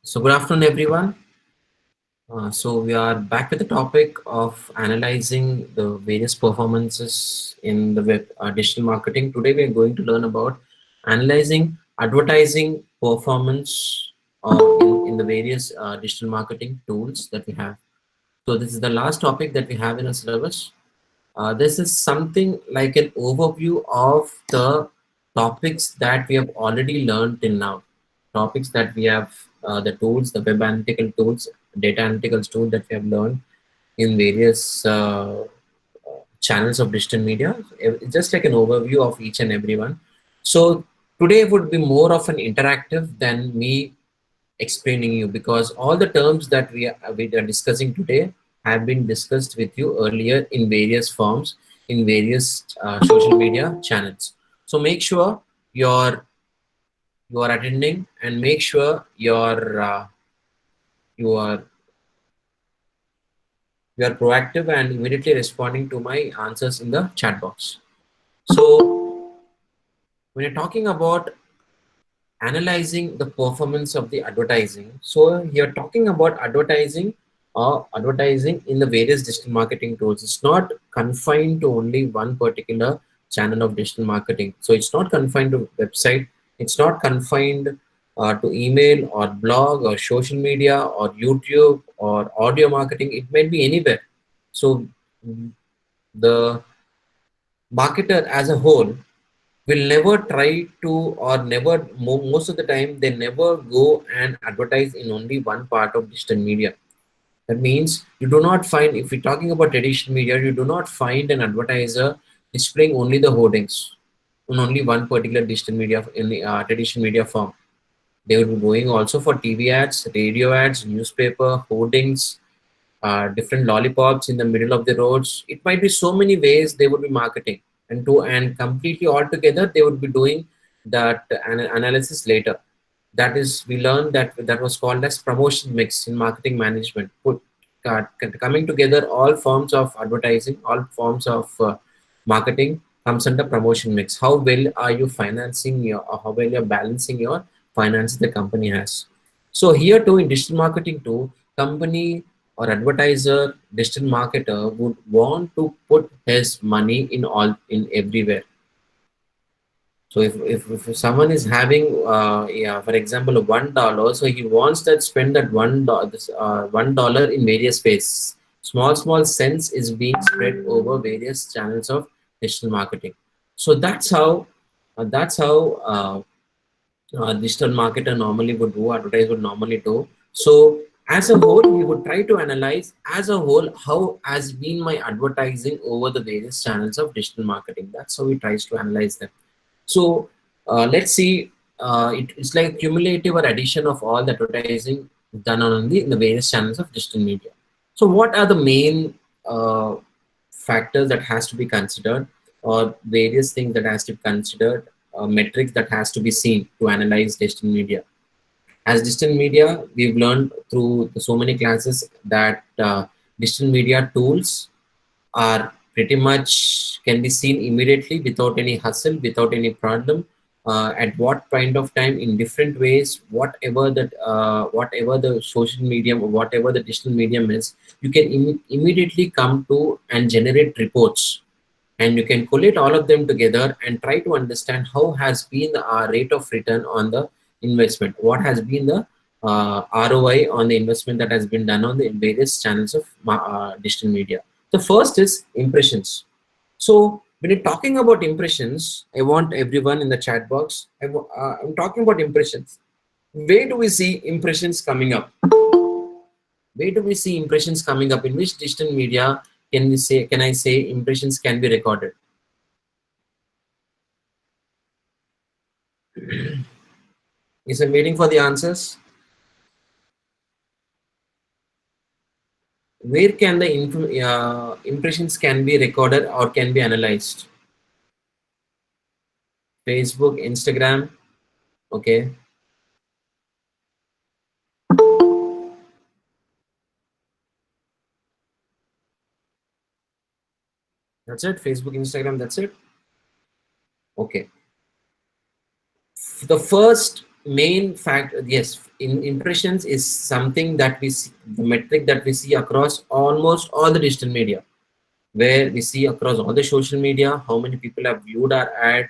So good afternoon, everyone. So we are back with the topic of analyzing the various performances in the web digital marketing. Today we are going to learn about analyzing advertising performance in the various digital marketing tools that we have. So this is the last topic that we have in our syllabus. This is something like an overview of the topics that we have already learned till now. Topics that we have, the tools, the web analytical tools, data analytical tools that we have learned in various channels of digital media. It's just like an overview of each and every one. So today would be more of an interactive than me explaining you, because all the terms that we are discussing today have been discussed with you earlier in various forms in various social media channels. So make sure you're you are attending, and make sure you are you are proactive and immediately responding to my answers in the chat box. So when you're talking about analyzing the performance of the advertising. So you're talking about advertising or advertising in the various digital marketing tools. It's not confined to only one particular channel of digital marketing. So it's not confined to website. It's not confined to email or blog or social media or YouTube or audio marketing. It might be anywhere. So the marketer as a whole will never try to, or never, most of the time they never go and advertise in only one part of digital media. That means you do not find, if we're talking about traditional media, you do not find an advertiser displaying only the hoardings on only one particular digital media in the traditional media form. They will be going also for TV ads, radio ads, newspaper hoardings, different lollipops in the middle of the roads. It might be so many ways they would be marketing, and completely altogether they would be doing that analysis later. That is, we learned that was called as promotion mix in marketing management. Coming together all forms of advertising, all forms of marketing comes under promotion mix. How well are you financing your, or how well you're balancing your finances the company has. So here too, in digital marketing too, company or advertiser, digital marketer would want to put his money in all, in everywhere. So if someone is having yeah, for example, $1, so he wants that spend that $1 in various ways. Small cents is being spread over various channels of digital marketing. So that's how digital marketer normally would do, advertiser would normally do. So as a whole, we would try to analyze as a whole how has been my advertising over the various channels of digital marketing. That's how we tries to analyze them. So let's see, it's like a cumulative or addition of all the advertising done on in the various channels of digital media. So what are the main factors that has to be considered, or various things that has to be considered, metrics that has to be seen to analyze digital media? As digital media, we've learned through so many classes that digital media tools are pretty much can be seen immediately without any hustle, without any problem, at what point of time, in different ways, whatever the social medium or whatever the digital medium is, you can immediately come to and generate reports, and you can collate all of them together and try to understand how has been the rate of return on the investment, what has been the ROI on the investment that has been done on the various channels of digital media. The first is impressions. So when you're talking about impressions, I want everyone in the chat box, I'm talking about impressions. Where do we see impressions coming up? Where do we see impressions coming up? In which digital media can I say impressions can be recorded? Is I'm waiting for the answers. Where can the impressions can be recorded or can be analyzed? Facebook, Instagram. Okay, that's it. Facebook, Instagram. That's it. Okay. The first main fact, yes, impressions is something that we see, the metric that we see across almost all the digital media, where we see across all the social media how many people have viewed our ad,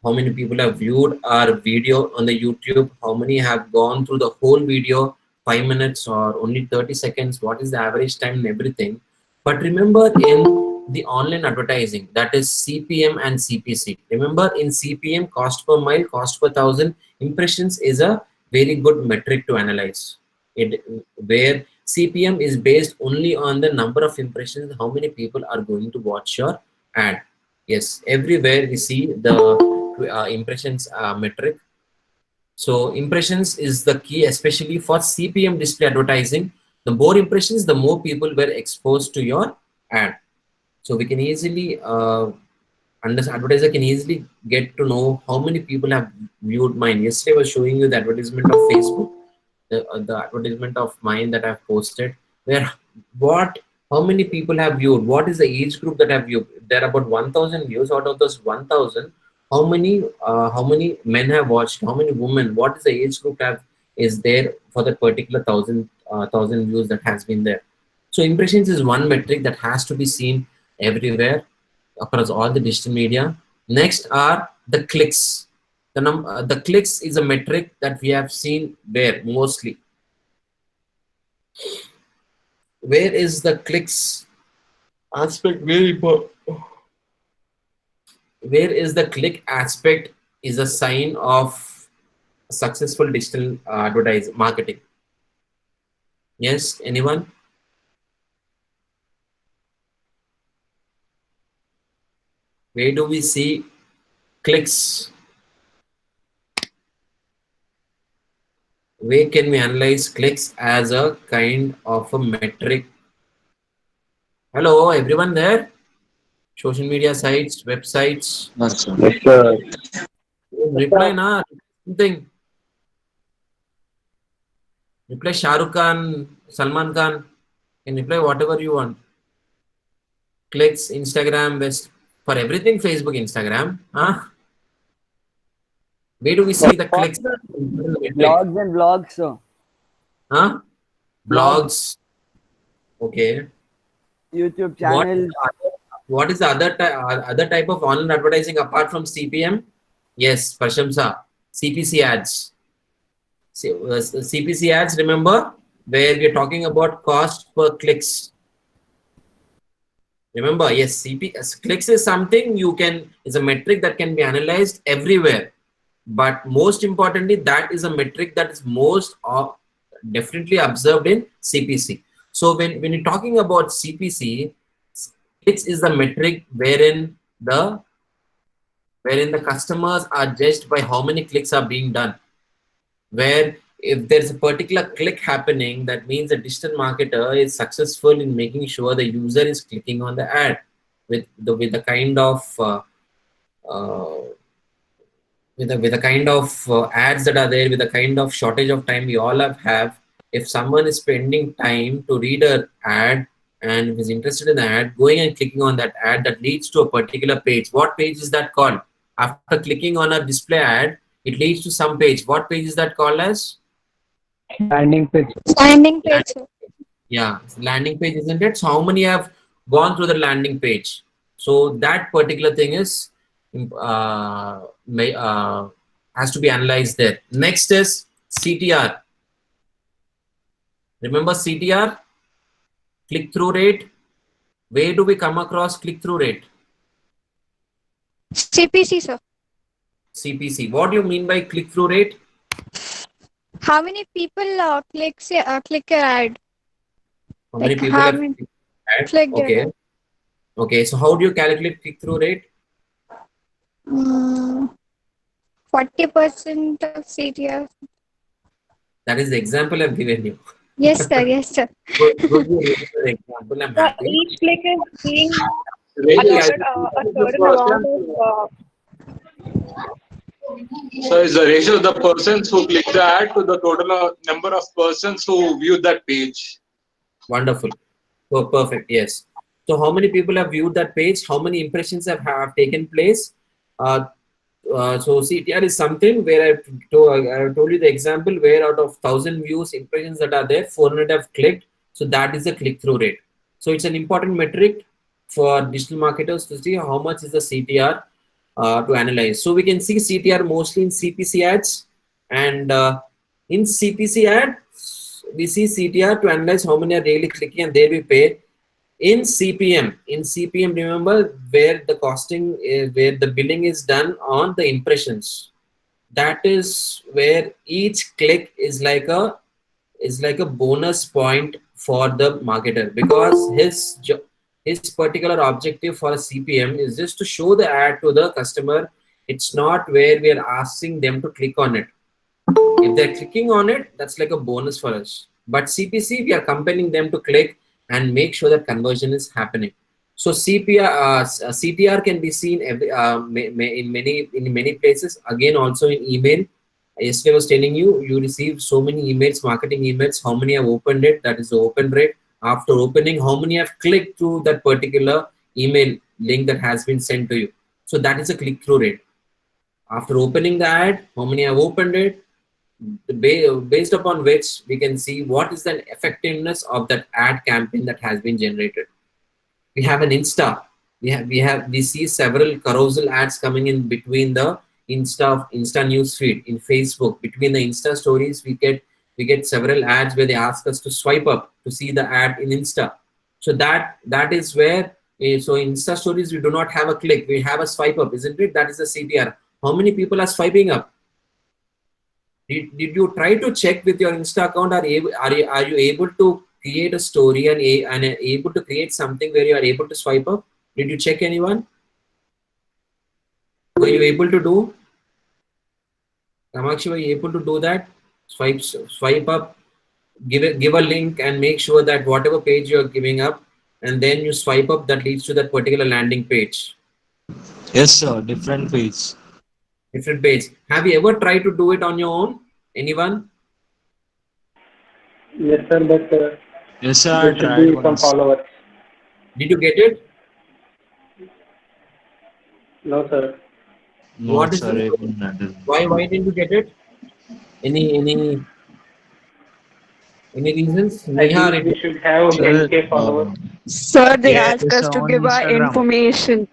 how many people have viewed our video on the YouTube, how many have gone through the whole video, 5 minutes or only 30 seconds, what is the average time and everything. But remember, in the online advertising, that is CPM and CPC. Remember, in CPM, cost per mile, cost per thousand, impressions is a very good metric to analyze. It where CPM is based only on the number of impressions, how many people are going to watch your ad. Yes, everywhere we see the impressions metric. So impressions is the key, especially for CPM display advertising. The more impressions, the more people were exposed to your ad. So we can easily advertiser can easily get to know how many people have viewed mine. Yesterday I was showing you the advertisement of Facebook, the advertisement of mine that I've posted, where what how many people have viewed, what is the age group that have viewed. There are about 1000 views. Out of those 1000, how many men have watched, how many women, what is the age group have is there for that particular thousand views that has been there. So impressions is one metric that has to be seen everywhere across all the digital media. Next are the clicks. The clicks is a metric that we have seen where mostly. Where is the clicks aspect very important? Where is the click aspect is a sign of successful digital advertising marketing. Yes, anyone? Where do we see clicks? Where can we analyze clicks as a kind of a metric? Hello, everyone there? Social media sites, websites. Yes, sir. Yes, sir. Reply na something. Reply Shah Rukh Khan, Salman Khan. Can reply whatever you want. Clicks, Instagram, best for everything. Facebook, Instagram. Huh? Where do we see the What clicks? the Metric. blogs and vlogs, sir? Huh? Vlogs, Blogs. Okay. YouTube What channels. what is the other type of online advertising apart from CPM? Yes, Prashamsa. CPC ads. CPC ads, remember, where we're talking about cost per clicks. Remember, yes, clicks is something you can, is a metric that can be analyzed everywhere. But most importantly, that is a metric that is most definitely observed in CPC. So when you're talking about CPC, clicks is the metric wherein the customers are judged by how many clicks are being done. Where if there's a particular click happening, that means the digital marketer is successful in making sure the user is clicking on the ad with the kind of uh, with the kind of ads that are there, with the kind of shortage of time we all have. If someone is spending time to read an ad and is interested in the ad, going and clicking on that ad that leads to a particular page. What page is that called? After clicking on a display ad, it leads to some page. What page is that called as? Landing page. Landing page, Landing sir. page. Yeah, landing page, isn't it? So how many have gone through the landing page? So that particular thing is may, has to be analyzed there. Next is CTR. Remember CTR, click through rate. Where do we come across click through rate? CPC, sir. CPC. What do you mean by click through rate? How many people click your ad? How many Like people how have many clicked ad? click your Okay. ad? Okay. So how do you calculate click through rate? 40% of CTR. That is the example I've given you. Yes, sir. Yes, sir. Good you raised the example. I'm The happy. each click is being Really, I allotted a certain amount of So is the ratio of the persons who click the ad to the total number of persons who view that page. wonderful. Oh, perfect. Yes. So how many people have viewed that page? How many impressions have taken place? Uh, So CTR is something where I told you the example where out of 1,000 views impressions that are there, 400 have clicked. So that is the click-through rate. So it's an important metric for digital marketers to see how much is the CTR to analyze. So we can see CTR mostly in CPC ads, and in CPC ads we see CTR to analyze how many are really clicking, and there we pay in CPM. Remember where the costing is, where the billing is done on the impressions. That is where each click is like a bonus point for the marketer, because his particular objective for a CPM is just to show the ad to the customer. It's not where we are asking them to click on it. If they're clicking on it, that's like a bonus for us. But CPC, we are compelling them to click and make sure that conversion is happening. So CTR can be seen in many places. Again, also in email. Yesterday I was telling you, you receive so many emails, marketing emails. How many have opened it? That is the open rate. After opening, how many have clicked through that particular email link that has been sent to you? So that is a click-through rate. After opening the ad, how many have opened it? Based upon which we can see what is the effectiveness of that ad campaign that has been generated. We have an Insta. We see several carousel ads coming in between the Insta news feed. In Facebook, between the Insta stories, we get several ads where they ask us to swipe up to see the ad in Insta. So that is where so Insta stories we do not have a click, we have a swipe up, isn't it? That is the CTR. How many people are swiping up? Did you try to check with your Insta account? Are you able to create a story and able to create something where you are able to swipe up? Did you check anyone? Were you able to do? Kamakshi, were you able to do that? Swipe up, give a link and make sure that whatever page you are giving up, and then you swipe up, that leads to that particular landing page. Yes, sir. Different page. Different page. Have you ever tried to do it on your own? Anyone? Yes, sir, but Yes, sir. I there should tried be some once. followers. Did you get it? No, sir. No, What is sir. it? Even that is. Why didn't you get it? Any reasons? I Neha, think we should have Sir, 10K followers. Sir, they yes, ask yes, us sir, to on give our Instagram. information,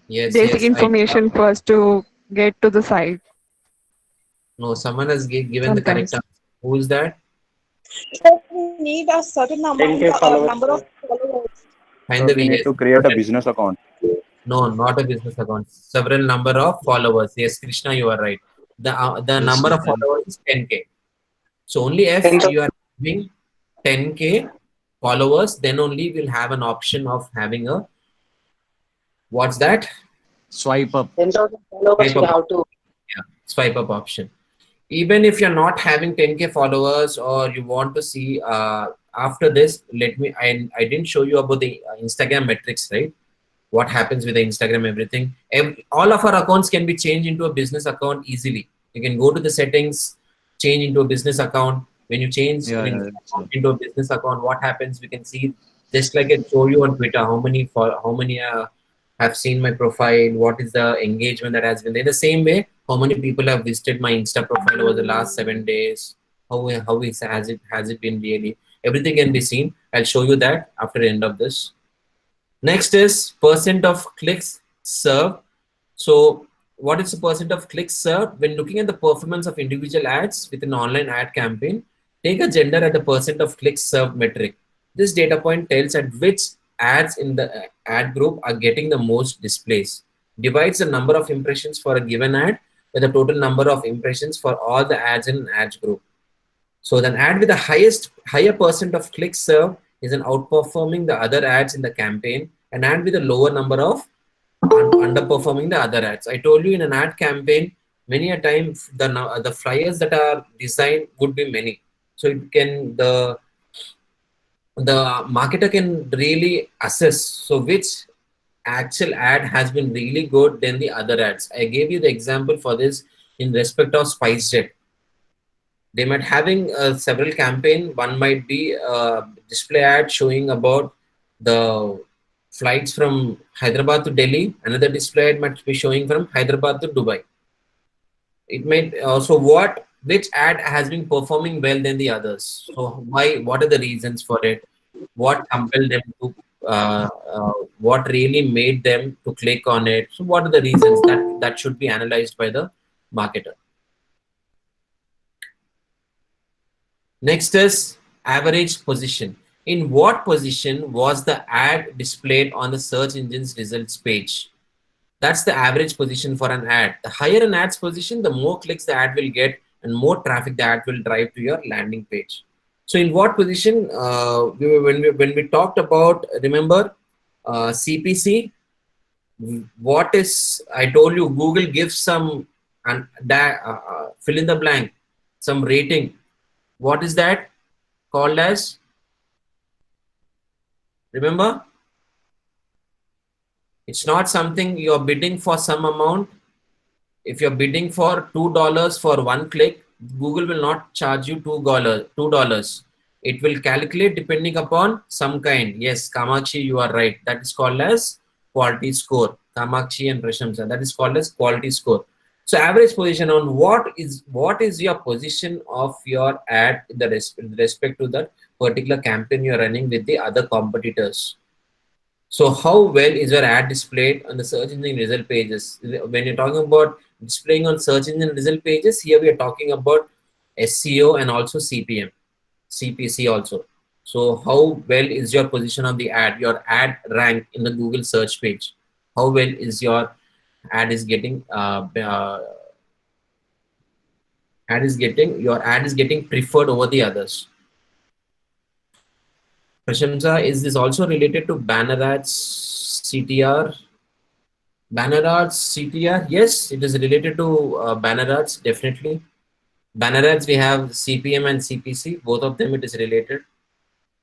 basic yes. information first to get to the site No, someone has given the correct sometimes. answer. Who is that? Sir, we need a certain 10K followers, number of sir. followers. So we Finally, need yes. to create a business account. No, not a business account. Several number of followers. Yes, Krishna, you are right. The Yes, number sir. of followers is 10K. So only if 10,000. you are having 10K followers, then only we'll have an option of having a, what's that? Swipe up. 10,000 followers Swipe should up, have to. yeah, swipe up option. Even if you're not having 10K followers, or you want to see after this, I didn't show you about the Instagram metrics, right? What happens with the Instagram, everything. All of our accounts can be changed into a business account easily. You can go to the settings, change into a business account. When you change an Yeah, yeah, Insta yes, sir. account into a business account, what happens? We can see, just like I show you on Twitter, how many have seen my profile, what is the engagement that has been there. The same way, how many people have visited my Insta profile over the last 7 days, has it been really, everything can be seen. I'll show you that after the end of this. Next is percent of clicks served. So what is the percent of clicks served? When looking at the performance of individual ads with an online ad campaign, take a gender at the percent of clicks served metric. This data point tells at which ads in the ad group are getting the most displays. Divides the number of impressions for a given ad with the total number of impressions for all the ads in an ad group. So the ad with the higher percent of clicks served is an outperforming the other ads in the campaign. An ad with a lower number of underperforming the other ads. I told you in an ad campaign, many a time the flyers that are designed would be many. So it can the marketer can really assess so which actual ad has been really good than the other ads. I gave you the example for this in respect of SpiceJet. They might having several campaign. One might be a display ad showing about the flights from Hyderabad to Delhi. Another display ad might be showing from Hyderabad to Dubai. It may also which ad has been performing well than the others. So why? What are the reasons for it? What compelled them to? What really made them to click on it? So what are the reasons that should be analyzed by the marketer? Next is average position. In what position was the ad displayed on the search engine's results page? That's the average position for an ad. The higher an ad's position, the more clicks the ad will get and more traffic the ad will drive to your landing page. So in what position, when we talked about, remember, CPC, what is, I told you, Google gives some, fill in the blank, some rating. What is that called as? Remember, it's not something you're bidding for some amount. If you're bidding for $2 for one click, Google will not charge you $2. It will calculate depending upon some kind. Yes, Kamakshi, you are right. That is called as quality score. Kamakshi and Prashamsa. That is called as quality score. So average position on what is your position of your ad in the respect to that particular campaign you're running with the other competitors. So how well is your ad displayed on the search engine result pages? When you're talking about displaying on search engine result pages, here we are talking about SEO and also CPM, CPC also. So how well is your position of the ad, your ad rank in the Google search page? How well is your ad is getting your ad is getting preferred over the others? Prashamsa, is this also related to banner ads CTR? Banner ads CTR? Yes, it is related to banner ads, definitely. Banner ads, we have CPM and CPC, both of them it is related.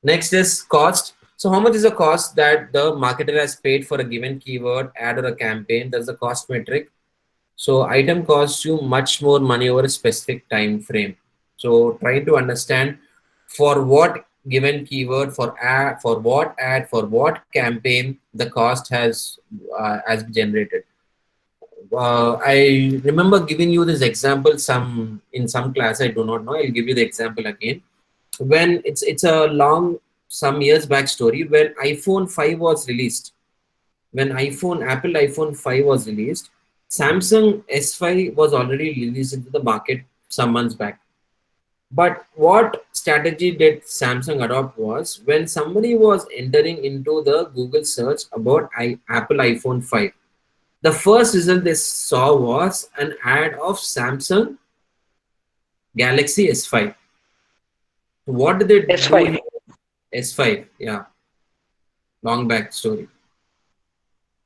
Next is cost. So how much is the cost that the marketer has paid for a given keyword, ad or a campaign? That's the cost metric. So item costs you much more money over a specific time frame. So trying to understand for what given keyword, for ad, for what campaign the cost has generated. I remember giving you this example in some class. I do not know. I'll give you the example again. When it's a long some years back story when iPhone 5 was released. When Apple iPhone 5 was released, Samsung S5 was already released into the market some months back. But what strategy did Samsung adopt was when somebody was entering into the Google search about Apple iPhone 5, the first result they saw was an ad of Samsung Galaxy S5. What did they do? S5. S5, yeah, long back story.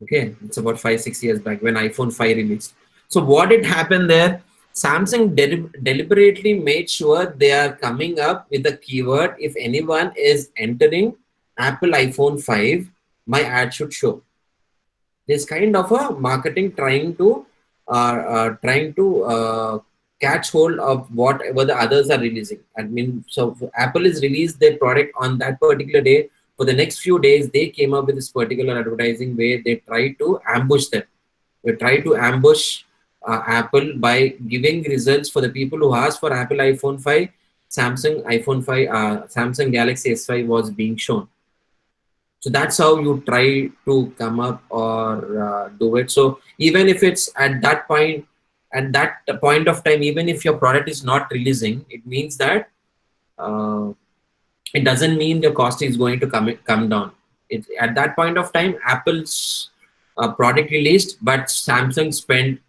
Okay, it's about 5-6 years back when iPhone 5 released. So what did happen there? Samsung deliberately made sure they are coming up with a keyword. If anyone is entering Apple iPhone 5, my ad should show. There's kind of a marketing trying to catch hold of whatever the others are releasing. I mean, so Apple is released their product on that particular day. For the next few days, they came up with this particular advertising where they try to ambush them. They try to ambush Apple by giving results for the people who asked for Apple iPhone 5. Samsung Galaxy S5 was being shown. So that's how you try to come up or do it. So even if it's at that point of time, even if your product is not releasing, it means that it doesn't mean the cost is going to come down. At that point of time, Apple's product released, but Samsung spent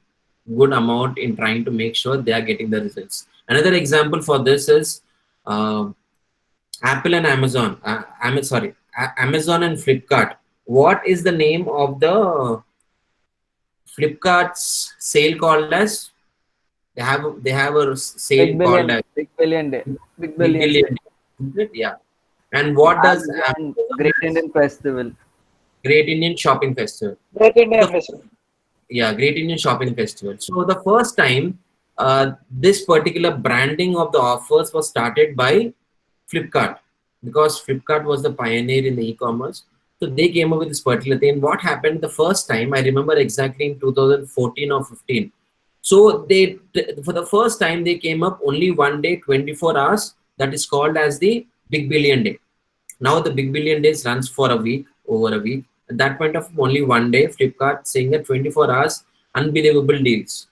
good amount in trying to make sure they are getting the results. Another example for this is Apple and Amazon. Amazon and Flipkart. What is the name of the Flipkart's sale called as? They have a sale Big called billion, as big billion day, Big big billion. Billion Day. Yeah. And what does And Great Indian Festival. Great Indian Shopping Festival? Great Indian Festival. Yeah, Great Indian Shopping Festival. So the first time this particular branding of the offers was started by Flipkart, because Flipkart was the pioneer in the e-commerce. So they came up with this particular thing. What happened the first time? I remember exactly in 2014 or 15. So they, for the first time, they came up only one day, 24 hours. That is called as the Big Billion Day. Now the Big Billion Days runs for a week, over a week. At that point of only one day, Flipkart saying that 24 hours, unbelievable deals.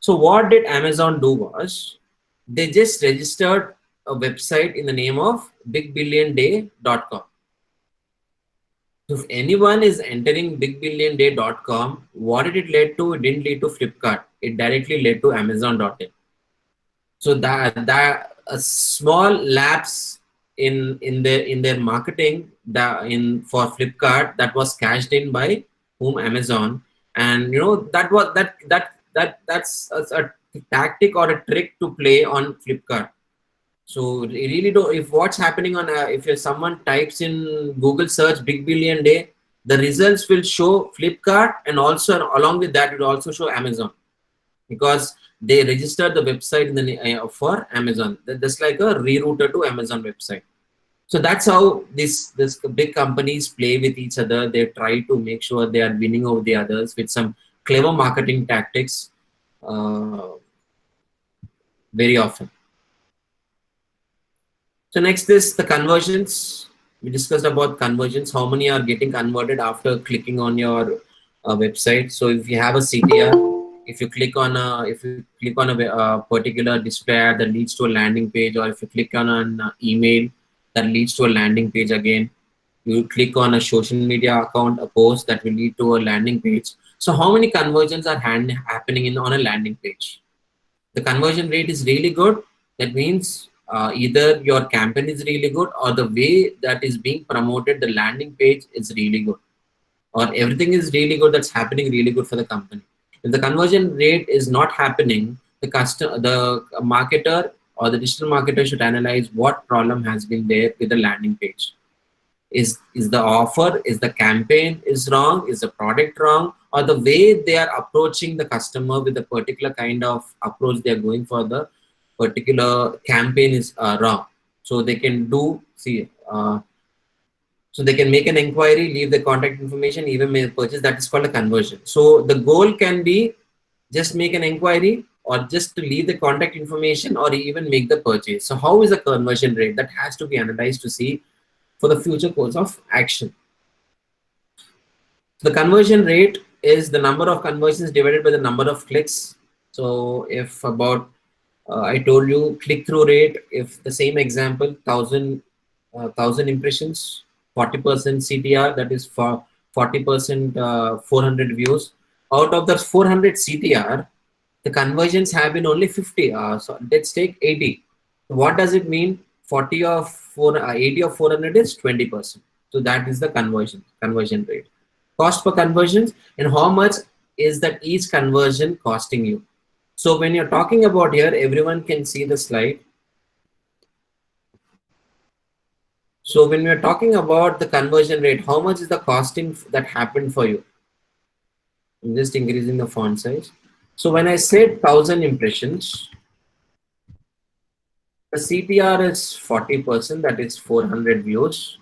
So what did Amazon do was, they just registered a website in the name of bigbillionday.com. So if anyone is entering bigbillionday.com, what did it lead to? It didn't lead to Flipkart. It directly led to Amazon.in. So that a small lapse in their marketing for Flipkart, that was cashed in by whom? Amazon. And that was that's a tactic or a trick to play on Flipkart. So really, do if what's happening on if someone types in Google search Big Billion Day, the results will show Flipkart, and also along with that it will also show Amazon, because they registered the website in the for Amazon. That's like a rerouter to Amazon website. So that's how this big companies play with each other. They try to make sure they are winning over the others with some clever marketing tactics, very often. So next is the conversions. We discussed about conversions. How many are getting converted after clicking on your website? So if you have a CTR, if you click on a particular display ad that leads to a landing page, or if you click on an email that leads to a landing page again, you click on a social media account, a post that will lead to a landing page. So how many conversions are happening on a landing page? The conversion rate is really good. That means either your campaign is really good, or the way that is being promoted, the landing page is really good, or everything is really good, that's happening really good for the company. If the conversion rate is not happening, the marketer or the digital marketer should analyze what problem has been there with the landing page. Is the offer, is the campaign is wrong, is the product wrong, or the way they are approaching the customer with a particular kind of approach they are going for the particular campaign is wrong. So they can so they can make an inquiry, leave the contact information, even make a purchase. That is called a conversion. So the goal can be just make an inquiry, or just to leave the contact information, or even make the purchase. So how is the conversion rate? That has to be analyzed to see for the future course of action. The conversion rate is the number of conversions divided by the number of clicks. So if about I told you click-through rate, if the same example, 1,000 impressions, 40% CTR, that is for 40%, 400 views. Out of the 400 CTR, the conversions have been only 50. So let's take 80. What does it mean? 80 of 400 is 20%. So that is the conversion rate. Cost per conversions, and how much is that each conversion costing you? So when you're talking about here, everyone can see the slide. So when we're talking about the conversion rate, how much is the costing that happened for you? I'm just increasing the font size. So when I said 1,000 impressions, the CTR is 40%, that is 400 views.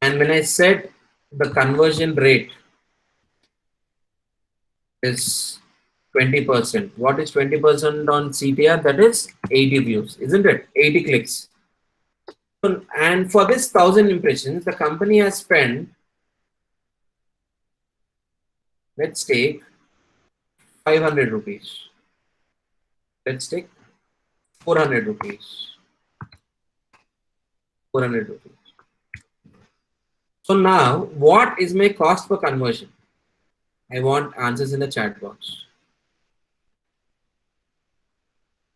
And when I said the conversion rate is 20%, what is 20% on CTR? That is 80 views, isn't it? 80 clicks. And for this 1,000 impressions, the company has spent, let's take 500 rupees. Let's take 400 rupees. 400 rupees. So now, what is my cost per conversion? I want answers in the chat box.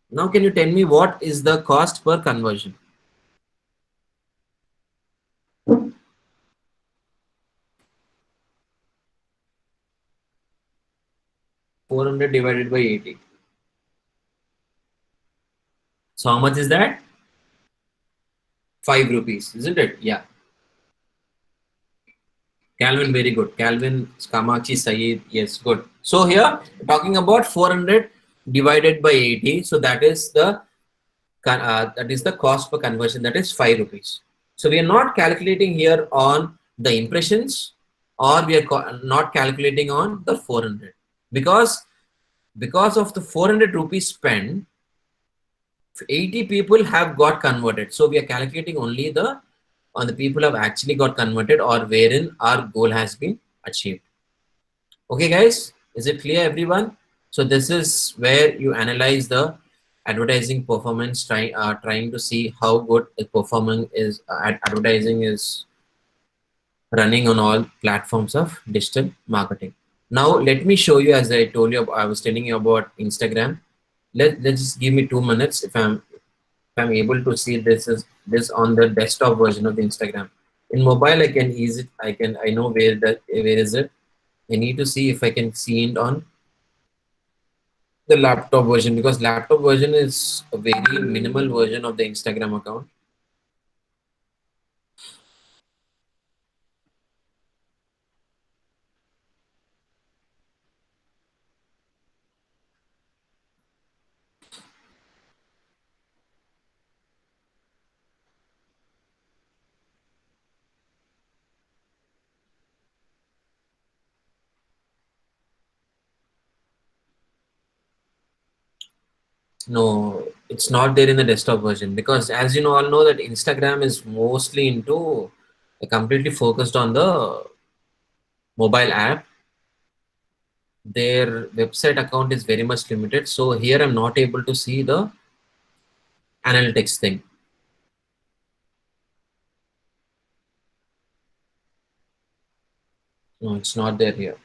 Now, can you tell me what is the cost per conversion? $400 divided by 80. So how much is that? 5 rupees, isn't it? Yeah. Calvin, very good. Calvin, Kamachi, Sayed, yes, good. So here, talking about 400 divided by 80. So that is the cost per conversion. That is 5 rupees. So we are not calculating here on the impressions, or we are not calculating on the 400, because of the 400 rupees spent, 80 people have got converted. So we are calculating only the on the people who have actually got converted, or wherein our goal has been achieved. Okay, guys, is it clear, everyone? So this is where you analyze the advertising performance, trying to see how good the performance is. Advertising is running on all platforms of digital marketing. Now let me show you, as I told you, I was telling you about Instagram. Let's just give me 2 minutes. If I'm able to see this on the desktop version of the Instagram. In mobile, I can easy I know where is it. I need to see if I can see it on the laptop version, because laptop version is a very minimal version of the Instagram account. No, it's not there in the desktop version, because as you know, all know that Instagram is mostly into completely focused on the mobile app. Their website account is very much limited. So here I'm not able to see the analytics thing. No, it's not there here.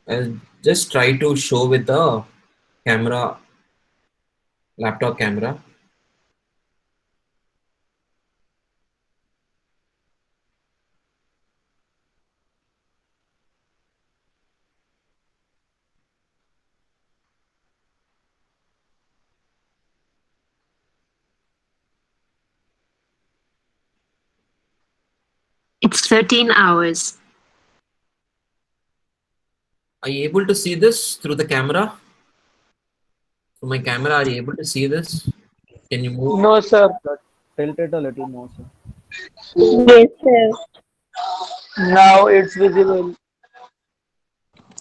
I'll just try to show with the camera, laptop camera. It's 13 hours. Are you able to see this through the camera? Through my camera, are you able to see this? Can you move? No, sir. Tilt it a little more, sir. Yes, sir. Now it's visible.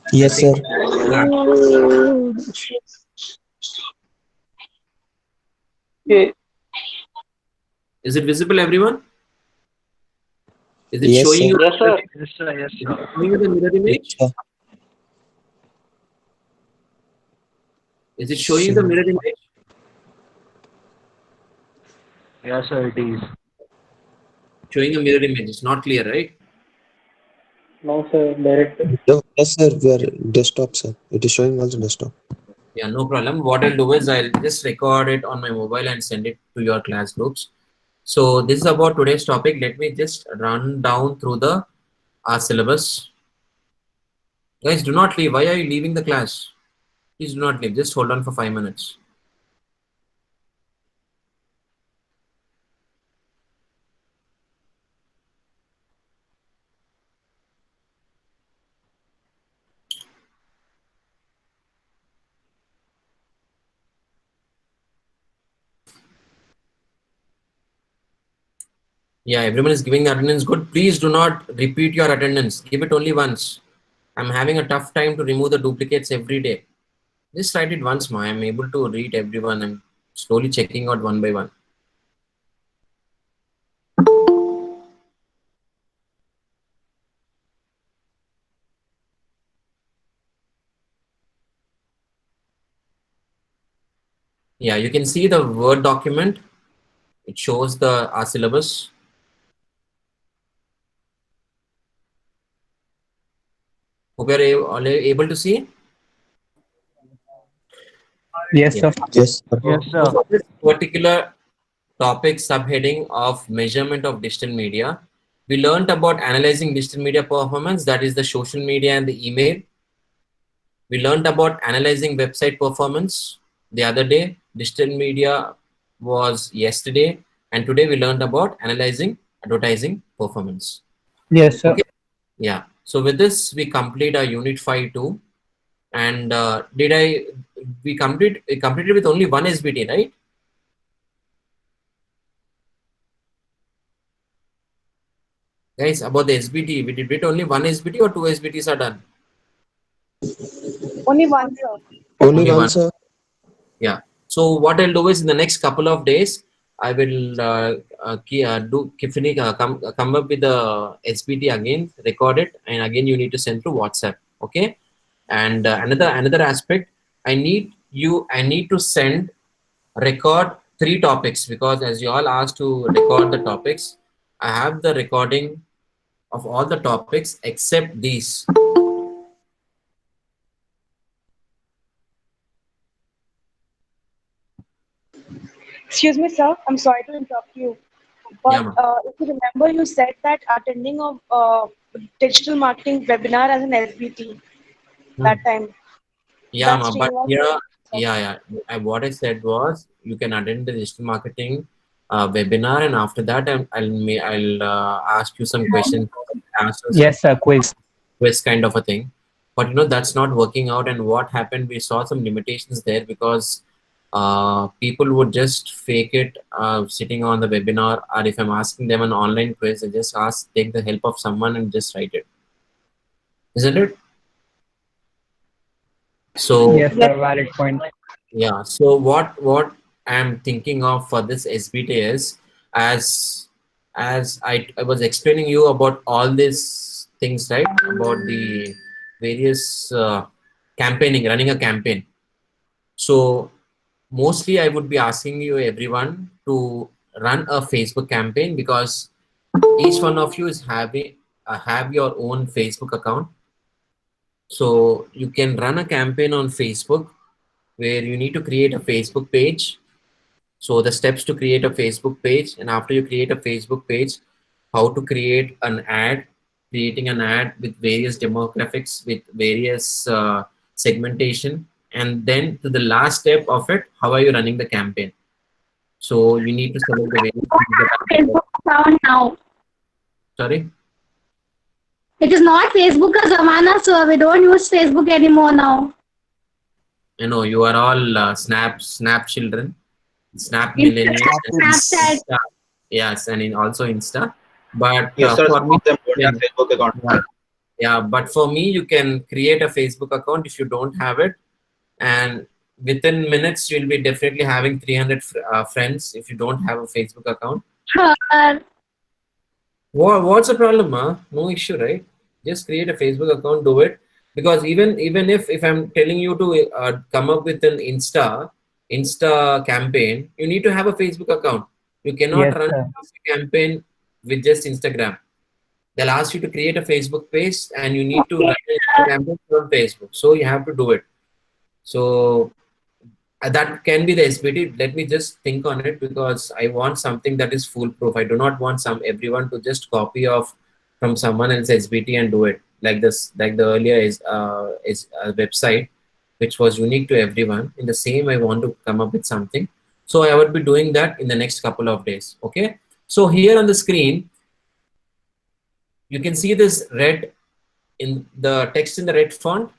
I Yes, think sir. Okay. is it visible, everyone? Is it Yes, showing sir. you? Yes, sir. Yes, sir. Yes, Is it showing you the mirror Yes, image? sir. Is it showing you the mirror image? Yes, sir, it is. Showing a mirror image. It's not clear, right? No, sir. Direct. No, yes, sir. We are desktop, sir. It is showing also desktop. Yeah, no problem. What I'll do is I'll just record it on my mobile and send it to your class groups. So this is about today's topic. Let me just run down through the our syllabus. Guys, do not leave. Why are you leaving the class? Please do not leave. Just hold on for 5 minutes. Yeah, everyone is giving attendance. Good. Please do not repeat your attendance. Give it only once. I'm having a tough time to remove the duplicates every day. Just write it once, ma. I'm able to read everyone. I'm slowly checking out one by one. Yeah, you can see the Word document. It shows the our syllabus. Hope you're all able to see. Yes, Yeah. sir. Yes, sir. Yes, So sir. for this particular topic subheading of measurement of digital media, we learned about analyzing digital media performance, that is the social media and the email. We learned about analyzing website performance the other day. Digital media was yesterday. And today we learned about analyzing advertising performance. Yes, sir. Okay. Yeah. So with this, we complete our unit 5 too. And we completed with only one SBT, right? Guys, about the SBT, we did only one SBT or two SBTs are done? Only one, sir. Only Only one, one. sir. Yeah. So what I'll do is in the next couple of days, I will come up with the SBT again, record it, and again you need to send through WhatsApp. Okay. And another aspect, I need to record 3 topics, because as you all asked to record the topics, I have the recording of all the topics except these. Excuse me, sir. I'm sorry to interrupt you. Yeah, But ma'am. if you remember, you said that attending of digital marketing webinar as an SBT Hmm. that time. Yeah, That ma'am. But Srinivas here, said. yeah. What I said was you can attend the digital marketing webinar, and after that, I'll ask you some questions, answer some Yes, sir. Quiz. quiz kind of a thing. But that's not working out. And what happened? We saw some limitations there, because people would just fake it sitting on the webinar, or if I'm asking them an online quiz, they just take the help of someone and just write it. Isn't it? So Yes, sir. Valid point. yeah, so what I'm thinking of for this SBT is, as I was explaining you about all these things, right? About the various campaigning, running a campaign. So mostly I would be asking you everyone to run a Facebook campaign, because each one of you is having have your own Facebook account. So you can run a campaign on Facebook where you need to create a Facebook page. So the steps to create a Facebook page, and after you create a Facebook page, how to create an ad, creating an ad with various demographics, with various segmentation, and then to the last step of it, how are you running the campaign? So you need to select the various things that are there. Facebook account now. Sorry. It is not Facebook as Zamana, so we don't use Facebook anymore now. You are all Snap children, Snap millennials, Instagram, and Snapchat. Insta. Yes, and also Insta. But Yes, sir. for Some me, of them don't have Facebook account. yeah, yeah, but for me, you can create a Facebook account if you don't have it, and within minutes, you'll be definitely having 300 friends if you don't have a Facebook account. Sure. What's the problem, huh? No issue, right? Just create a Facebook account, do it. Because even if I'm telling you to come up with an Insta campaign, you need to have a Facebook account. You cannot Yes, run sir. a campaign with just Instagram. They'll ask you to create a Facebook page, and you need to run a campaign on Facebook. So you have to do it. So that can be the SBT. Let me just think on it, because I want something that is foolproof. I do not want everyone to just copy off from someone else's SBT and do it like this, like the earlier is a website which was unique to everyone. In the same, I want to come up with something. So I would be doing that in the next couple of days. Okay. So here on the screen, you can see this red in the text in the red font.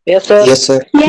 Yes, sir. Yes, sir. Yes,